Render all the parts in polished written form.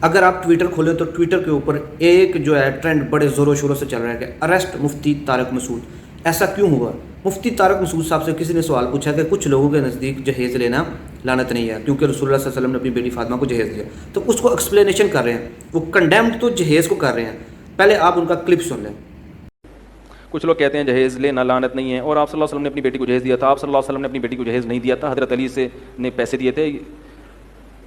اگر آپ ٹویٹر کھولیں تو ٹویٹر کے اوپر ایک جو ہے ٹرینڈ بڑے زوروں شوروں سے چل رہا ہے کہ اریسٹ مفتی طارق مسعود۔ ایسا کیوں ہوا؟ مفتی طارق مسعود صاحب سے کسی نے سوال پوچھا کہ کچھ لوگوں کے نزدیک جہیز لینا لعنت نہیں ہے کیونکہ رسول اللہ صلی اللہ علیہ وسلم نے اپنی بیٹی فاطمہ کو جہیز دیا، تو اس کو ایکسپلینیشن کر رہے ہیں، وہ کنڈیمڈ تو جہیز کو کر رہے ہیں۔ پہلے آپ ان کا کلپ سن لیں۔ کچھ لوگ کہتے ہیں جہیز لینا لعنت نہیں ہے، اور آپ صلی اللہ علیہ وسلم نے اپنی بیٹی کو جہیز دیا تھا۔ آپ صلی اللہ علیہ وسلم نے اپنی بیٹی کو جہیز نہیں دیا تھا، حضرت علی سے نے پیسے دیے تھے۔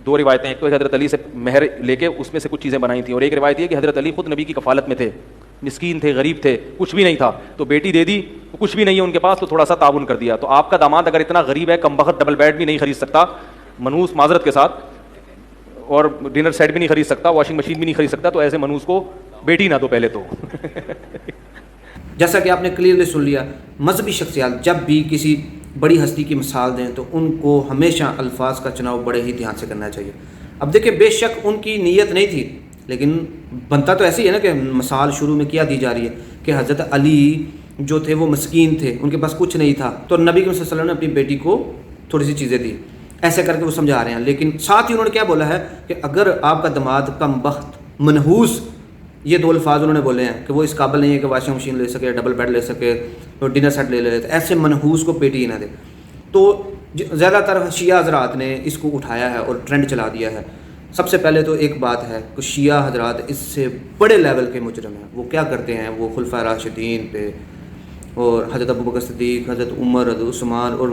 دو روایتیں، ایک تو حضرت علی سے مہر لے کے اس میں سے کچھ چیزیں بنائی تھیں، اور ایک روایت یہ کہ حضرت علی خود نبی کی کفالت میں تھے، مسکین تھے، غریب تھے، کچھ بھی نہیں تھا، تو بیٹی دے دی، کچھ بھی نہیں ہے ان کے پاس، تو تھوڑا سا تعاون کر دیا۔ تو آپ کا داماد اگر اتنا غریب ہے، کم بخت ڈبل بیڈ بھی نہیں خرید سکتا، منوس معذرت کے ساتھ، اور ڈنر سیٹ بھی نہیں خرید سکتا، واشنگ مشین بھی نہیں خرید سکتا، تو ایسے منوس کو بیٹی نہ دو پہلے تو۔ جیسا کہ آپ نے کلیئرلی سن لیا، مذہبی شخصیات جب بھی کسی بڑی ہستی کی مثال دیں تو ان کو ہمیشہ الفاظ کا چناؤ بڑے ہی دھیان سے کرنا چاہیے۔ اب دیکھیں، بے شک ان کی نیت نہیں تھی، لیکن بنتا تو ایسی ہے نا کہ مثال شروع میں کیا دی جا رہی ہے کہ حضرت علی جو تھے وہ مسکین تھے، ان کے پاس کچھ نہیں تھا، تو نبی صلی اللہ علیہ وسلم نے اپنی بیٹی کو تھوڑی سی چیزیں دی، ایسے کر کے وہ سمجھا رہے ہیں۔ لیکن ساتھ ہی انہوں نے کیا بولا ہے کہ اگر آپ کا دماد کم بخت منحوس، یہ دو الفاظ انہوں نے بولے ہیں کہ وہ اس قابل نہیں ہے کہ واشنگ مشین لے سکے، ڈبل بیڈ لے سکے، اور ڈنر سیٹ لے لے، ایسے منحوس کو بیٹی ہی نہ دے۔ تو زیادہ تر شیعہ حضرات نے اس کو اٹھایا ہے اور ٹرینڈ چلا دیا ہے۔ سب سے پہلے تو ایک بات ہے کہ شیعہ حضرات اس سے بڑے لیول کے مجرم ہیں۔ وہ کیا کرتے ہیں، وہ خلفائے راشدین پہ اور حضرت ابوبکر صدیق، حضرت عمر، حضرت عثمان اور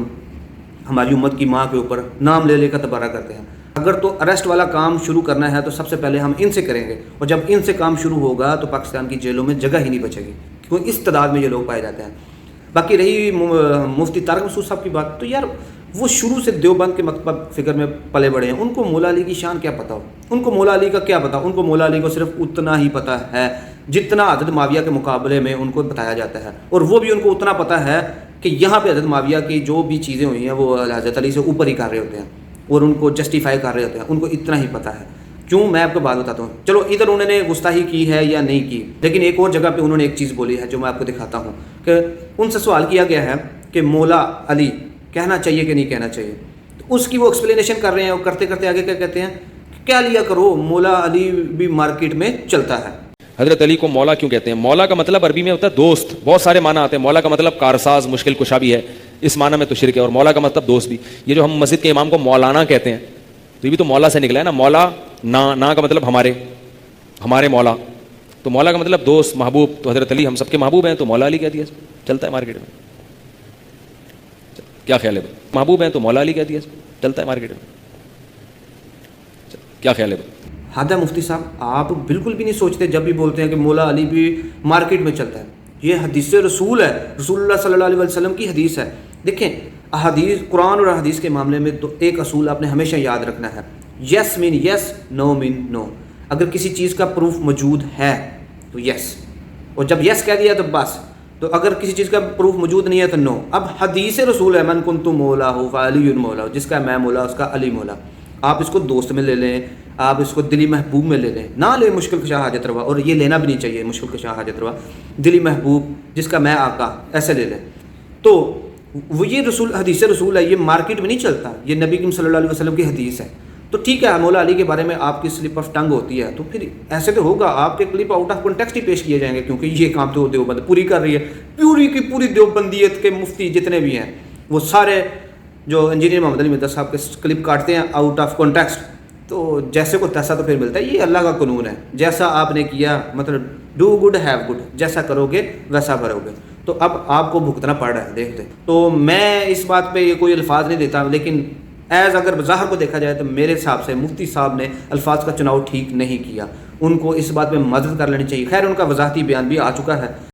ہماری امت کی ماں کے اوپر نام لے لے کر تبرہ کرتے ہیں۔ اگر تو اریسٹ والا کام شروع کرنا ہے تو سب سے پہلے ہم ان سے کریں گے، اور جب ان سے کام شروع ہوگا تو پاکستان کی جیلوں میں جگہ ہی نہیں بچے گی، کیونکہ اس تعداد میں یہ لوگ پائے جاتے ہیں۔ باقی رہی مفتی طارق مسعود صاحب کی بات، تو یار وہ شروع سے دیوبند کے مکتب فکر میں پلے بڑے ہیں، ان کو مولا علی کی شان کیا پتہ ہو، ان کو مولا علی کا کیا پتہ، ان کو مولا علی کو صرف اتنا ہی پتہ ہے جتنا حضرت معاویہ کے مقابلے میں ان کو بتایا جاتا ہے، اور وہ بھی ان کو اتنا پتہ ہے کہ یہاں پہ حضرت معاویہ کی جو بھی چیزیں ہوئی ہیں وہ حضرت علی سے اوپر ہی کر رہے ہوتے ہیں اور ان کو جسٹیفائی کر رہے ہوتے ہیں، ان کو اتنا ہی پتہ ہے۔ کیوں، میں آپ کو بات بتاتا ہوں۔ چلو ادھر انہوں نے گستاخی کی ہے یا نہیں کی، لیکن ایک اور جگہ پہ انہوں نے ایک چیز بولی ہے جو میں آپ کو دکھاتا ہوں کہ ان سے سوال کیا گیا ہے کہ مولا علی کہنا چاہیے کہ نہیں کہنا چاہیے، تو اس کی وہ ایکسپلینیشن کر رہے ہیں، اور کرتے کرتے آگے کیا کہتے ہیں، کیا لیا کرو، مولا علی بھی مارکیٹ میں چلتا ہے۔ حضرت علی کو مولا کیوں کہتے ہیں؟ مولا کا مطلب عربی میں ہوتا ہے دوست، بہت سارے معنی آتے ہیں۔ مولا کا مطلب کارساز، مشکل کشا بھی ہے، اس معنی میں تو شرک ہے، اور مولا کا مطلب دوست بھی۔ یہ جو ہم مسجد کے امام کو مولانا کہتے ہیں، تو یہ بھی تو مولا سے نکلا ہے نا، مولا نا کا مطلب ہمارے مولا، تو مولا کا مطلب دوست، محبوب، تو حضرت علی ہم سب کے محبوب ہیں، تو مولا علی کہہ دیا، چلتا ہے مارکیٹ میں۔ کیا خیال ہے؟ محبوب ہیں تو مولا علی کہہ دیا، چلتا ہے مارکیٹ میں۔ کیا خیال ہے؟ حد ہے مفتی صاحب، آپ بالکل بھی نہیں سوچتے جب بھی بولتے ہیں کہ مولا علی بھی مارکیٹ میں چلتا ہے۔ یہ حدیث رسول ہے، رسول اللہ صلی اللہ علیہ وسلم کی حدیث ہے۔ دیکھیں، احادیث، قرآن اور حدیث کے معاملے میں تو ایک اصول آپ نے ہمیشہ یاد رکھنا ہے، یس مین یس، نو مین نو۔ اگر کسی چیز کا پروف موجود ہے تو یس، اور جب یس کہہ دیا تو بس، تو اگر کسی چیز کا پروف موجود نہیں ہے تو نو۔ اب حدیث رسول ہے، من کنت مولا ہو فعلی مولا، جس کا میں مولا اس کا علی مولا۔ آپ اس کو دوست میں لے لیں، آپ اس کو دلی محبوب میں لے لیں، نہ لیں مشکل کشا حاجت روا، اور یہ لینا بھی نہیں چاہیے مشکل کشا حاجت روا، دلی محبوب جس کا میں آقا، ایسے لے لیں۔ تو وہ یہ رسول، حدیث رسول ہے، یہ مارکیٹ میں نہیں چلتا، یہ نبی کریم صلی اللہ علیہ وسلم کی حدیث ہے۔ تو ٹھیک ہے، مولا علی کے بارے میں آپ کی سلپ آف ٹنگ ہوتی ہے، تو پھر ایسے تو ہوگا، آپ کے کلپ آؤٹ آف کنٹیکسٹ ہی پیش کیے جائیں گے، کیونکہ یہ کام تو دیوبند پوری کر رہی ہے، پوری کی پوری دیوبندیت کے مفتی جتنے بھی ہیں وہ سارے جو انجینئر محمد علی مدد صاحب کے کلپ کاٹتے ہیں آؤٹ آف کنٹیکسٹ، تو جیسے کو تیسا تو پھر ملتا ہے۔ یہ اللہ کا قانون ہے، جیسا آپ نے کیا، مطلب ڈو گڈ ہیو گڈ، جیسا کرو گے ویسا بھرو گے، تو اب آپ کو بھگتنا پڑ رہا ہے، دیکھتے۔ تو میں اس بات پہ یہ کوئی الفاظ نہیں دیتا، لیکن ایز اگر ظاہر کو دیکھا جائے تو میرے حساب سے مفتی صاحب نے الفاظ کا چناؤ ٹھیک نہیں کیا، ان کو اس بات میں مدد کر لینی چاہیے۔ خیر، ان کا وضاحتی بیان بھی آ چکا ہے۔